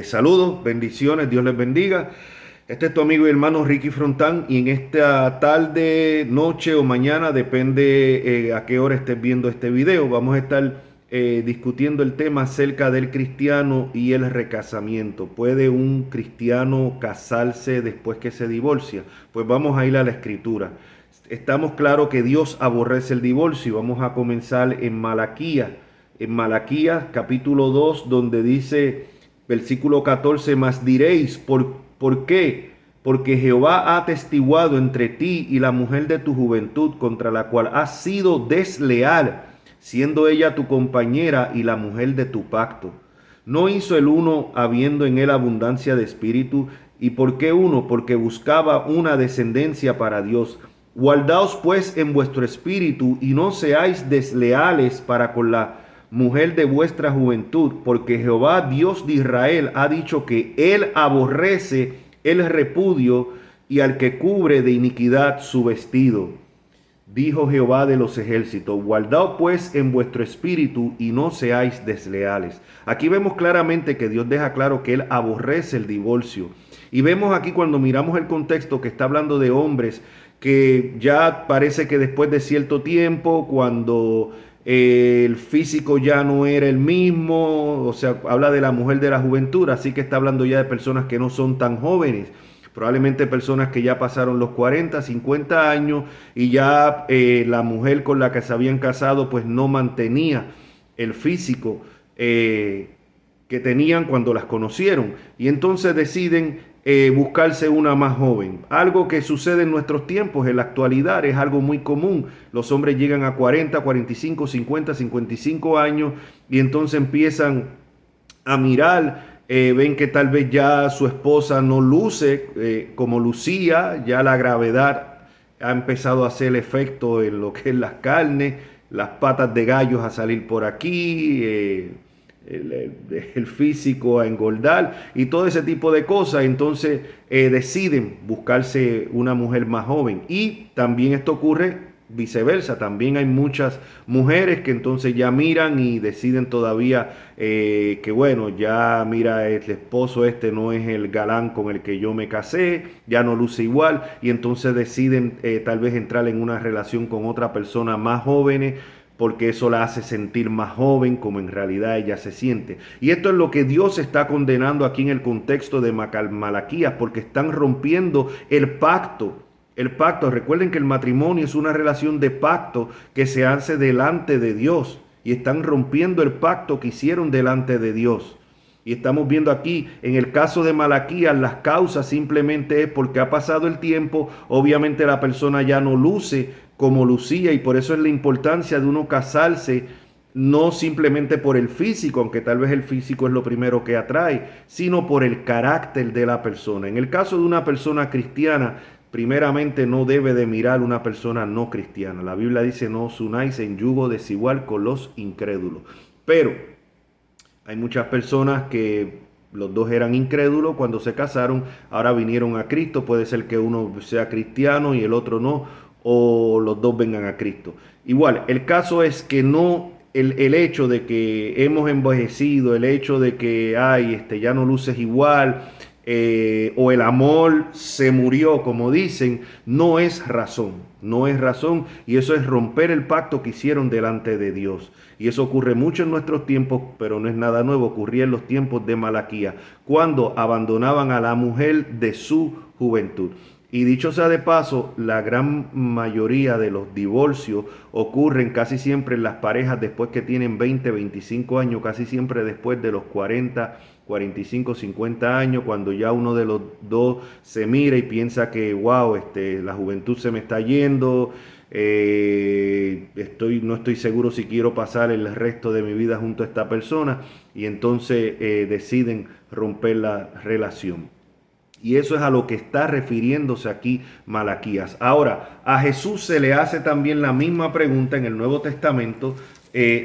Saludos, bendiciones, Dios les bendiga. Este es tu amigo y hermano Ricky Frontán y en esta tarde, noche o mañana, depende a qué hora estés viendo este video, vamos a estar discutiendo el tema acerca del cristiano y el recasamiento. ¿Puede un cristiano casarse después que se divorcia? Pues vamos a ir a la escritura. Estamos claros que Dios aborrece el divorcio y vamos a comenzar en Malaquías capítulo 2, donde dice, versículo 14, mas diréis, ¿por qué? Porque Jehová ha atestiguado entre ti y la mujer de tu juventud, contra la cual has sido desleal, siendo ella tu compañera y la mujer de tu pacto. ¿No hizo el uno habiendo en él abundancia de espíritu? ¿Y por qué uno? Porque buscaba una descendencia para Dios. Guardaos pues en vuestro espíritu y no seáis desleales para con la mujer de vuestra juventud, porque Jehová Dios de Israel ha dicho que él aborrece el repudio y al que cubre de iniquidad su vestido. Dijo Jehová de los ejércitos, guardaos pues en vuestro espíritu y no seáis desleales. Aquí vemos claramente que Dios deja claro que él aborrece el divorcio. Y vemos aquí cuando miramos el contexto que está hablando de hombres que ya parece que después de cierto tiempo, cuando el físico ya no era el mismo, o sea, habla de la mujer de la juventud, así que está hablando ya de personas que no son tan jóvenes, probablemente personas que ya pasaron los 40, 50 años y ya la mujer con la que se habían casado pues no mantenía el físico que tenían cuando las conocieron y entonces deciden buscarse una más joven. Algo que sucede en nuestros tiempos, en la actualidad, es algo muy común. Los hombres llegan a 40, 45, 50, 55 años y entonces empiezan a mirar, ven que tal vez ya su esposa no luce como lucía, ya la gravedad ha empezado a hacer efecto en lo que es las carnes, las patas de gallos a salir por aquí, el físico a engordar y todo ese tipo de cosas. Entonces deciden buscarse una mujer más joven y también esto ocurre viceversa. También hay muchas mujeres que entonces ya miran y deciden todavía que bueno, ya mira, el esposo este no es el galán con el que yo me casé, ya no luce igual y entonces deciden tal vez entrar en una relación con otra persona más joven porque eso la hace sentir más joven como en realidad ella se siente. Y esto es lo que Dios está condenando aquí en el contexto de Malaquías, porque están rompiendo el pacto. El pacto, recuerden que el matrimonio es una relación de pacto que se hace delante de Dios y están rompiendo el pacto que hicieron delante de Dios. Y estamos viendo aquí, en el caso de Malaquías, las causas simplemente es porque ha pasado el tiempo, obviamente la persona ya no luce como lucía y por eso es la importancia de uno casarse, no simplemente por el físico, aunque tal vez el físico es lo primero que atrae, sino por el carácter de la persona. En el caso de una persona cristiana, primeramente no debe de mirar una persona no cristiana. La Biblia dice, no os unáis en yugo desigual con los incrédulos. Pero hay muchas personas que los dos eran incrédulos cuando se casaron, ahora vinieron a Cristo, puede ser que uno sea cristiano y el otro no, o los dos vengan a Cristo. Igual, el caso es que no, el hecho de que hemos envejecido, el hecho de que ay, ya no luces igual, o el amor se murió, como dicen, no es razón, no es razón, y eso es romper el pacto que hicieron delante de Dios. Y eso ocurre mucho en nuestros tiempos, pero no es nada nuevo, ocurría en los tiempos de Malaquía, cuando abandonaban a la mujer de su juventud. Y dicho sea de paso, la gran mayoría de los divorcios ocurren casi siempre en las parejas después que tienen 20, 25 años, casi siempre después de los 40, 45, 50 años, cuando ya uno de los dos se mira y piensa que, wow, la juventud se me está yendo, no estoy seguro si quiero pasar el resto de mi vida junto a esta persona, y entonces deciden romper la relación. Y eso es a lo que está refiriéndose aquí Malaquías. Ahora, a Jesús se le hace también la misma pregunta en el Nuevo Testamento.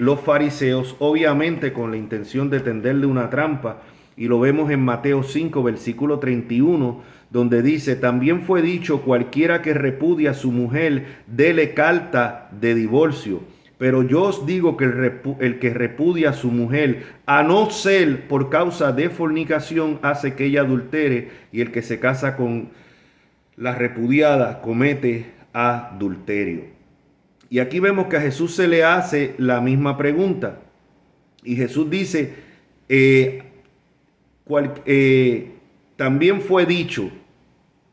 Los fariseos, obviamente con la intención de tenderle una trampa, y lo vemos en Mateo 5, versículo 31, donde dice, también fue dicho, cualquiera que repudia a su mujer, dele carta de divorcio. Pero yo os digo que el que repudia a su mujer, a no ser por causa de fornicación, hace que ella adultere, y el que se casa con la repudiada comete adulterio. Y aquí vemos que a Jesús se le hace la misma pregunta. Y Jesús dice, también fue dicho.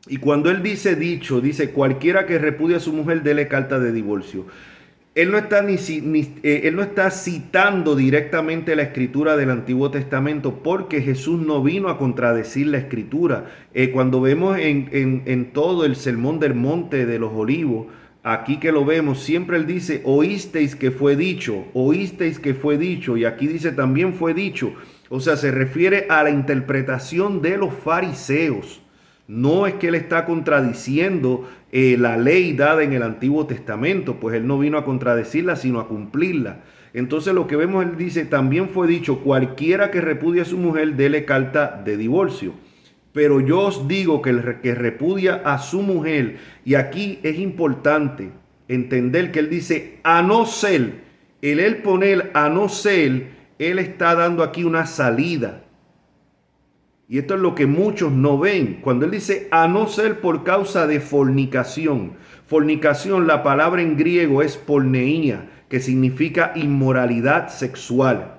Y cuando él dice dicho, dice cualquiera que repudie a su mujer, dele carta de divorcio. Él no está, él no está citando directamente la escritura del Antiguo Testamento, porque Jesús no vino a contradecir la escritura. Cuando vemos en todo el Sermón del Monte de los Olivos, aquí que lo vemos, siempre él dice, oísteis que fue dicho, y aquí dice también fue dicho. O sea, se refiere a la interpretación de los fariseos. No es que él está contradiciendo la ley dada en el Antiguo Testamento, pues él no vino a contradecirla, sino a cumplirla. Entonces lo que vemos, él dice, también fue dicho, cualquiera que repudie a su mujer, dele carta de divorcio. Pero yo os digo que el que repudia a su mujer, y aquí es importante entender que él dice, a no ser, él poner a no ser, él está dando aquí una salida. Y esto es lo que muchos no ven. Cuando él dice a no ser por causa de fornicación. Fornicación, la palabra en griego es porneía, que significa inmoralidad sexual.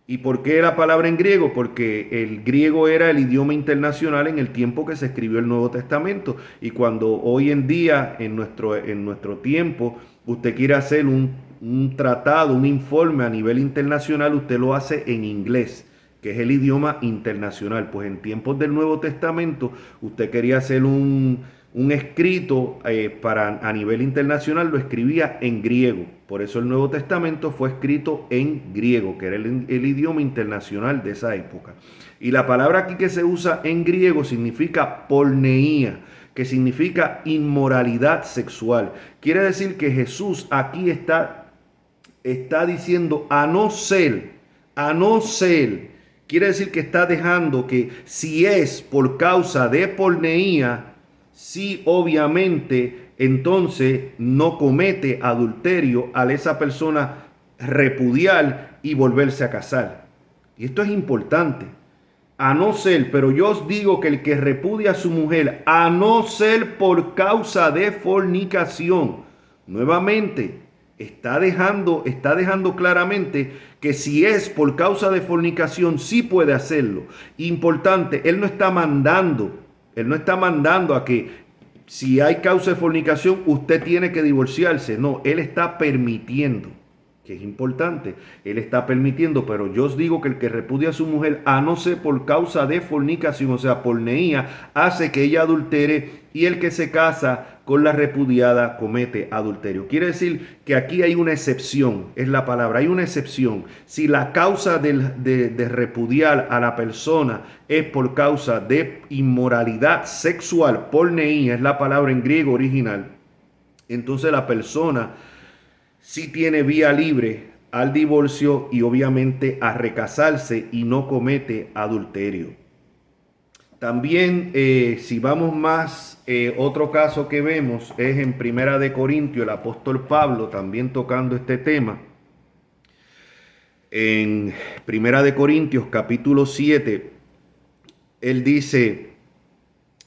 ¿Y por qué la palabra en griego? Porque el griego era el idioma internacional en el tiempo que se escribió el Nuevo Testamento. Y cuando hoy en día, en nuestro tiempo, usted quiere hacer un tratado, un informe a nivel internacional, usted lo hace en inglés, que es el idioma internacional. Pues en tiempos del Nuevo Testamento, usted quería hacer un escrito a nivel internacional, lo escribía en griego. Por eso el Nuevo Testamento fue escrito en griego, que era el idioma internacional de esa época. Y la palabra aquí que se usa en griego significa porneía, que significa inmoralidad sexual. Quiere decir que Jesús aquí está diciendo a no ser, quiere decir que está dejando que si es por causa de porneía, sí, obviamente, entonces no comete adulterio al esa persona repudiar y volverse a casar. Y esto es importante. A no ser, pero yo os digo que el que repudia a su mujer, a no ser por causa de fornicación, nuevamente, está dejando claramente que si es por causa de fornicación, sí puede hacerlo. Importante, él no está mandando a que si hay causa de fornicación, usted tiene que divorciarse. No, él está permitiendo, que es importante. Él está permitiendo, pero yo os digo que el que repudia a su mujer, a no ser por causa de fornicación, o sea, porneía, hace que ella adultere, y el que se casa con la repudiada comete adulterio. Quiere decir que aquí hay una excepción, es la palabra, hay una excepción. Si la causa de repudiar a la persona es por causa de inmoralidad sexual, porneía es la palabra en griego original, entonces la persona sí tiene vía libre al divorcio y obviamente a recasarse y no comete adulterio. También, si vamos más, otro caso que vemos es en Primera de Corintios, el apóstol Pablo también tocando este tema. En Primera de Corintios, capítulo 7, él dice,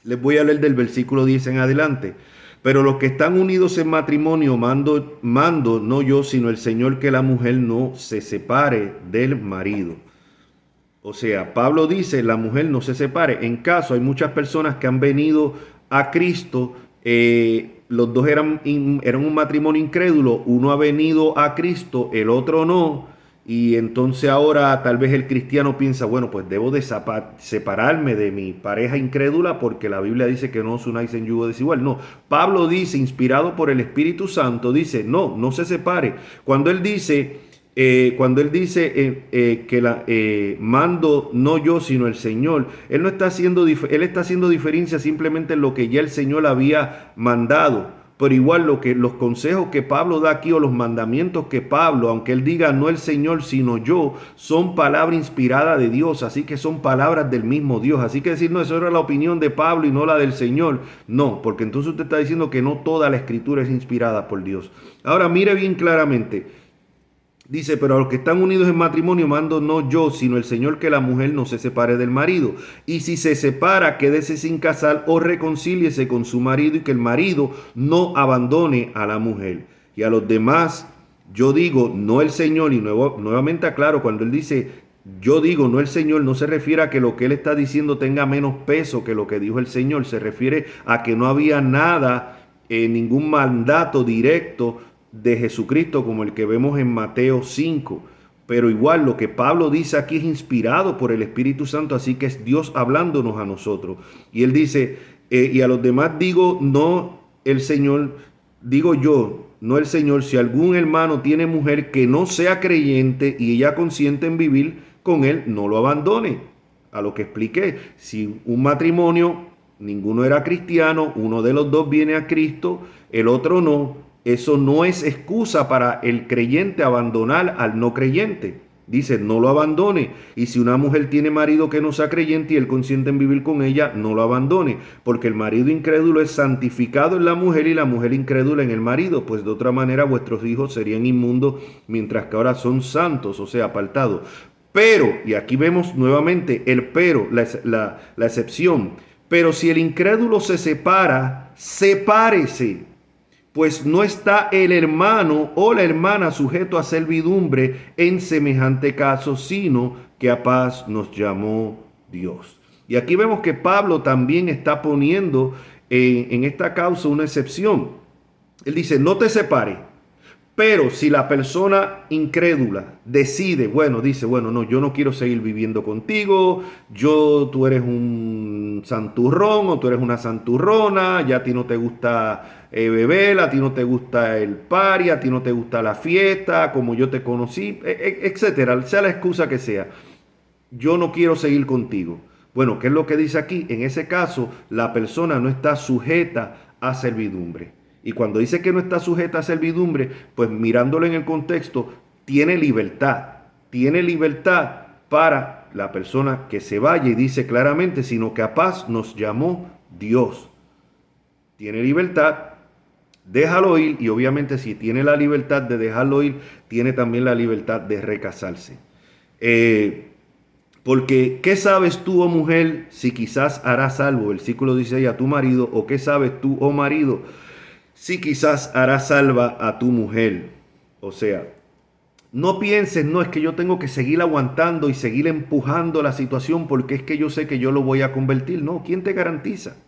les voy a leer del versículo 10 en adelante. Pero los que están unidos en matrimonio mando no yo, sino el Señor, que la mujer no se separe del marido. O sea, Pablo dice, la mujer no se separe. En caso, hay muchas personas que han venido a Cristo, los dos eran un matrimonio incrédulo, uno ha venido a Cristo, el otro no, y entonces ahora tal vez el cristiano piensa, bueno, pues debo de separarme de mi pareja incrédula porque la Biblia dice que no os unáis en yugo desigual. No, Pablo dice, inspirado por el Espíritu Santo, dice, no se separe. Cuando él dice que mando no yo sino el Señor, él está haciendo diferencia simplemente en lo que ya el Señor había mandado. pero igual los consejos que Pablo da aquí o los mandamientos que Pablo, aunque él diga no el Señor sino yo, son palabra inspirada de Dios, así que son palabras del mismo Dios. Así que decir, no, eso era la opinión de Pablo y no la del Señor, no, porque entonces usted está diciendo que no toda la escritura es inspirada por Dios. Ahora mire bien claramente. Dice, pero a los que están unidos en matrimonio mando no yo, sino el Señor, que la mujer no se separe del marido. Y si se separa, quédese sin casar o reconcíliese con su marido, y que el marido no abandone a la mujer. Y a los demás, yo digo, no el Señor, y nuevamente aclaro, cuando él dice, yo digo, no el Señor, no se refiere a que lo que él está diciendo tenga menos peso que lo que dijo el Señor. Se refiere a que no había nada, ningún mandato directo de Jesucristo como el que vemos en Mateo 5, pero igual lo que Pablo dice aquí es inspirado por el Espíritu Santo, así que es Dios hablándonos a nosotros. Y él dice, y a los demás digo, no el Señor, digo yo, no el Señor, si algún hermano tiene mujer que no sea creyente y ella consiente en vivir con él, no lo abandone. A lo que expliqué, si un matrimonio, ninguno era cristiano, uno de los dos viene a Cristo, el otro no, eso no es excusa para el creyente abandonar al no creyente. Dice, no lo abandone. Y si una mujer tiene marido que no sea creyente y él consiente en vivir con ella, no lo abandone. Porque el marido incrédulo es santificado en la mujer y la mujer incrédula en el marido. Pues de otra manera vuestros hijos serían inmundos, mientras que ahora son santos, o sea, apartados. Pero, y aquí vemos nuevamente el pero, la excepción. Pero si el incrédulo se separa, sepárese. Pues no está el hermano o la hermana sujeto a servidumbre en semejante caso, sino que a paz nos llamó Dios. Y aquí vemos que Pablo también está poniendo en esta causa una excepción. Él dice, no te separes. Pero si la persona incrédula decide, dice, no, yo no quiero seguir viviendo contigo, tú eres un santurrón o tú eres una santurrona, ya a ti no te gusta beber, a ti no te gusta el party, a ti no te gusta la fiesta, como yo te conocí, etcétera, sea la excusa que sea, yo no quiero seguir contigo. Bueno, ¿qué es lo que dice aquí? En ese caso, la persona no está sujeta a servidumbre. Y cuando dice que no está sujeta a servidumbre, pues mirándolo en el contexto, tiene libertad para la persona que se vaya, y dice claramente, sino que a paz nos llamó Dios. Tiene libertad, déjalo ir, y obviamente si tiene la libertad de dejarlo ir, tiene también la libertad de recasarse. Porque, ¿qué sabes tú, oh mujer, si quizás harás salvo? Versículo 16, a tu marido, o ¿qué sabes tú, oh marido, si quizás hará salva a tu mujer? O sea, no pienses, no, es que yo tengo que seguir aguantando y seguir empujando la situación porque es que yo sé que yo lo voy a convertir. No, ¿quién te garantiza?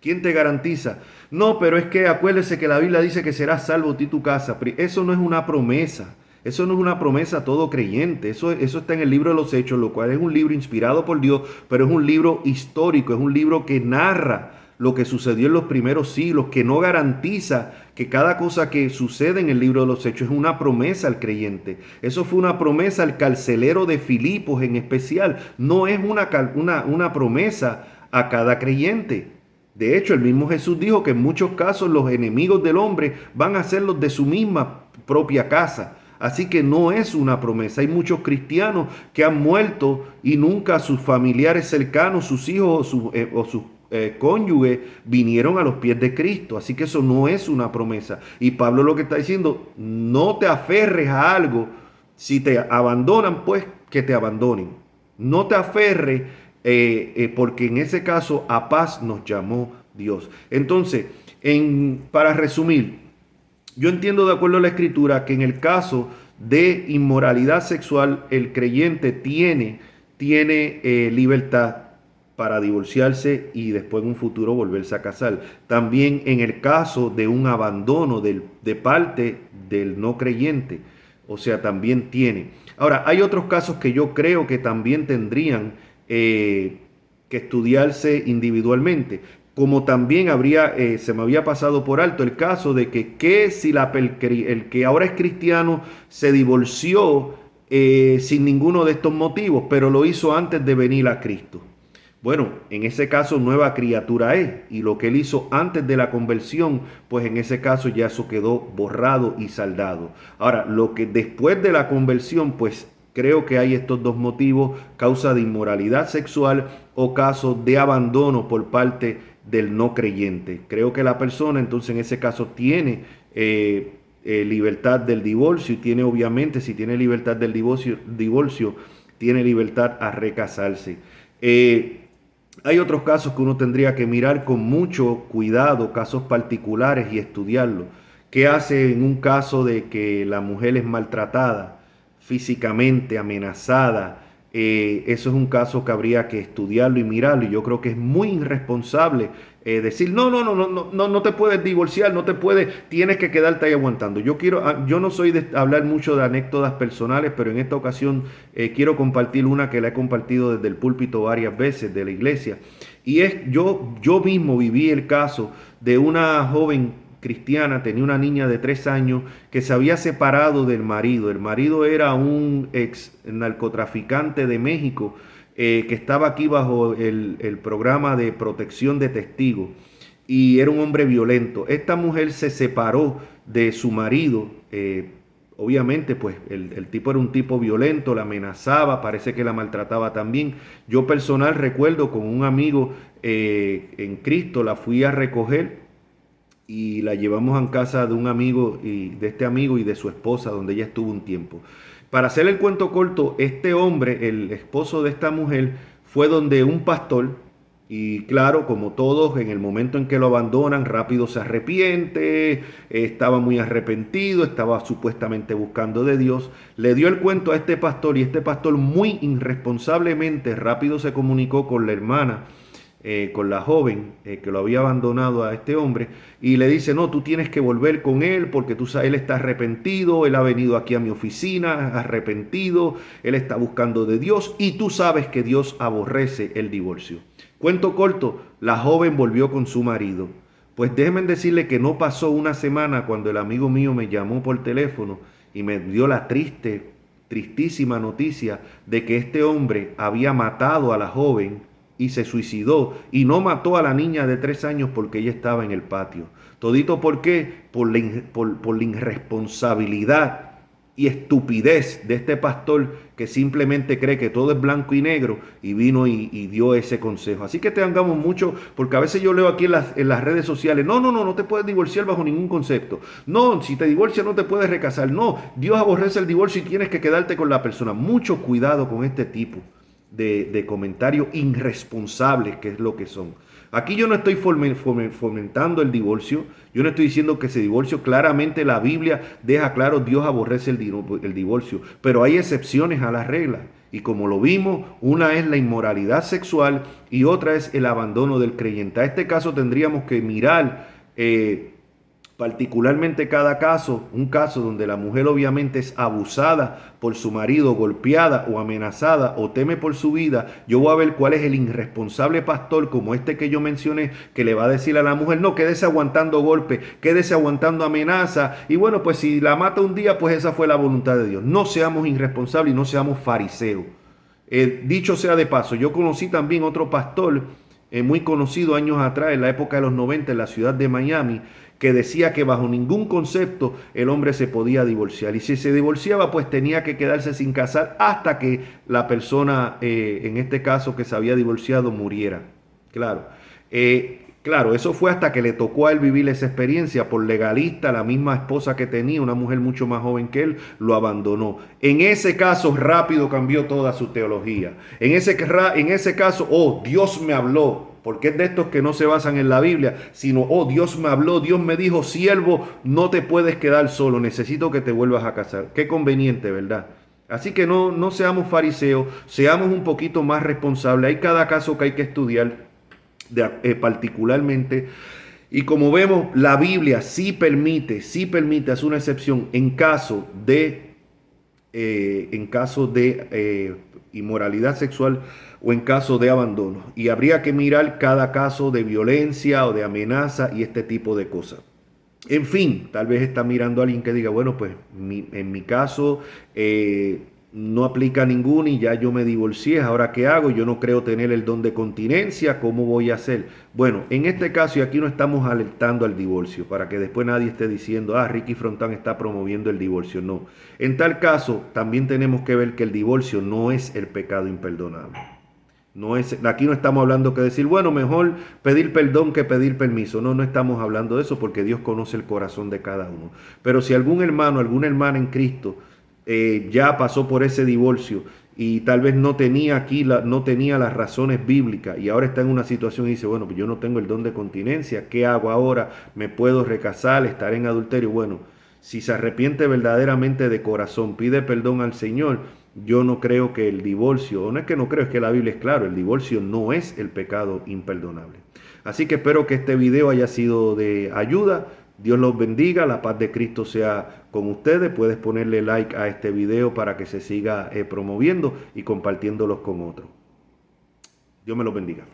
¿Quién te garantiza? No, pero es que acuérdese que la Biblia dice que serás salvo tú y tu casa. Eso no es una promesa. Eso no es una promesa a todo creyente. Eso está en el libro de los Hechos, lo cual es un libro inspirado por Dios, pero es un libro histórico, es un libro que narra lo que sucedió en los primeros siglos, que no garantiza que cada cosa que sucede en el libro de los Hechos es una promesa al creyente. Eso fue una promesa al carcelero de Filipos en especial. No es una promesa a cada creyente. De hecho, el mismo Jesús dijo que en muchos casos los enemigos del hombre van a ser los de su misma propia casa. Así que no es una promesa. Hay muchos cristianos que han muerto y nunca sus familiares cercanos, sus hijos o sus cónyuge vinieron a los pies de Cristo. Así que eso no es una promesa. Y Pablo lo que está diciendo, no te aferres a algo. Si te abandonan, pues que te abandonen. No te aferres porque en ese caso a paz nos llamó Dios. Entonces, para resumir, yo entiendo de acuerdo a la Escritura que en el caso de inmoralidad sexual el creyente tiene libertad para divorciarse y después en un futuro volverse a casar. También en el caso de un abandono de parte del no creyente, o sea, también tiene. Ahora, hay otros casos que yo creo que también tendrían que estudiarse individualmente, como también se me había pasado por alto el caso de que si el que ahora es cristiano se divorció sin ninguno de estos motivos, pero lo hizo antes de venir a Cristo. Bueno, en ese caso nueva criatura es, y lo que él hizo antes de la conversión, pues en ese caso ya eso quedó borrado y saldado. Ahora, lo que después de la conversión, pues creo que hay estos dos motivos: causa de inmoralidad sexual o caso de abandono por parte del no creyente. Creo que la persona entonces en ese caso tiene libertad del divorcio, y tiene, obviamente, si tiene libertad del divorcio, tiene libertad a recasarse. Hay otros casos que uno tendría que mirar con mucho cuidado, casos particulares, y estudiarlo. ¿Qué hace en un caso de que la mujer es maltratada físicamente, amenazada? Eso es un caso que habría que estudiarlo y mirarlo. Y yo creo que es muy irresponsable decir, no te puedes divorciar, no te puedes, tienes que quedarte ahí aguantando. Yo no soy de hablar mucho de anécdotas personales, pero en esta ocasión quiero compartir una que la he compartido desde el púlpito varias veces de la iglesia. Y yo mismo viví el caso de una joven cristiana, tenía una niña de 3 años que se había separado del marido. El marido era un ex narcotraficante de México, que estaba aquí bajo el programa de protección de testigos, y era un hombre violento. Esta mujer se separó de su marido. Obviamente, pues el tipo era un tipo violento, la amenazaba, parece que la maltrataba también. Yo personal recuerdo con un amigo en Cristo, la fui a recoger y la llevamos a casa de un amigo, y de este amigo y de su esposa, donde ella estuvo un tiempo. Para hacer el cuento corto, este hombre, el esposo de esta mujer, fue donde un pastor, y claro, como todos, en el momento en que lo abandonan, rápido se arrepiente, estaba muy arrepentido, estaba supuestamente buscando de Dios. Le dio el cuento a este pastor, y este pastor muy irresponsablemente rápido se comunicó con la hermana, con la joven que lo había abandonado a este hombre, y le dice: no, tú tienes que volver con él porque tú sabes, él está arrepentido, él ha venido aquí a mi oficina arrepentido, él está buscando de Dios, y tú sabes que Dios aborrece el divorcio. Cuento corto, la joven volvió con su marido. Pues déjenme decirle que no pasó una semana cuando el amigo mío me llamó por teléfono y me dio la tristísima noticia de que este hombre había matado a la joven y se suicidó, y no mató a la niña de 3 años porque ella estaba en el patio. ¿Todito por qué? Por la irresponsabilidad y estupidez de este pastor, que simplemente cree que todo es blanco y negro, y vino y dio ese consejo. Así que tengamos mucho, porque a veces yo leo aquí en las redes sociales: no te puedes divorciar bajo ningún concepto. No, si te divorcias no te puedes recasar. No, Dios aborrece el divorcio y tienes que quedarte con la persona. Mucho cuidado con este tipo de comentarios irresponsables, que es lo que son. Aquí yo no estoy fomentando el divorcio, yo no estoy diciendo que se divorcio. Claramente la Biblia deja claro: Dios aborrece el divorcio, pero hay excepciones a la regla. Y como lo vimos, una es la inmoralidad sexual y otra es el abandono del creyente. A este caso tendríamos que mirar particularmente cada caso, un caso donde la mujer obviamente es abusada por su marido, golpeada o amenazada, o teme por su vida. Yo voy a ver cuál es el irresponsable pastor, como este que yo mencioné, que le va a decir a la mujer: no, quédese aguantando golpes, quédese aguantando amenaza, y bueno, pues si la mata un día, pues esa fue la voluntad de Dios. No seamos irresponsables y no seamos fariseos. Dicho sea de paso, yo conocí también otro pastor muy conocido años atrás, en la época de los 90, en la ciudad de Miami, que decía que bajo ningún concepto el hombre se podía divorciar. Y si se divorciaba, pues tenía que quedarse sin casar hasta que la persona, en este caso que se había divorciado, muriera. Claro. Claro, eso fue hasta que le tocó a él vivir esa experiencia. Por legalista, la misma esposa que tenía, una mujer mucho más joven que él, lo abandonó. En ese caso, rápido cambió toda su teología. En ese caso, oh, Dios me habló. Porque es de estos que no se basan en la Biblia, sino: oh, Dios me habló, Dios me dijo: siervo, no te puedes quedar solo, necesito que te vuelvas a casar. Qué conveniente, ¿verdad? Así que no seamos fariseos, seamos un poquito más responsables. Hay cada caso que hay que estudiar particularmente. Y como vemos, la Biblia sí permite, es una excepción en caso de inmoralidad sexual o en caso de abandono. Y habría que mirar cada caso de violencia o de amenaza y este tipo de cosas. En fin, tal vez está mirando a alguien que diga: bueno, pues en mi caso no aplica ninguna y ya yo me divorcié, ¿ahora qué hago? Yo no creo tener el don de continencia, ¿cómo voy a hacer? Bueno, en este caso, y aquí no estamos alertando al divorcio, para que después nadie esté diciendo, Ricky Frontán está promoviendo el divorcio. No. En tal caso, también tenemos que ver que el divorcio no es el pecado imperdonable. No es, aquí no estamos hablando que decir, bueno, mejor pedir perdón que pedir permiso. No, no estamos hablando de eso porque Dios conoce el corazón de cada uno. Pero si algún hermano, alguna hermana en Cristo ya pasó por ese divorcio y tal vez no tenía aquí, no tenía las razones bíblicas y ahora está en una situación y dice, bueno, pues yo no tengo el don de continencia, ¿qué hago ahora? ¿Me puedo recasar? ¿Estar en adulterio? Bueno, si se arrepiente verdaderamente de corazón, pide perdón al Señor, yo no creo que el divorcio, o no es que no creo, es que la Biblia es claro, el divorcio no es el pecado imperdonable. Así que espero que este video haya sido de ayuda. Dios los bendiga, la paz de Cristo sea con ustedes. Puedes ponerle like a este video para que se siga promoviéndolo y compartiéndolos con otros. Dios me los bendiga.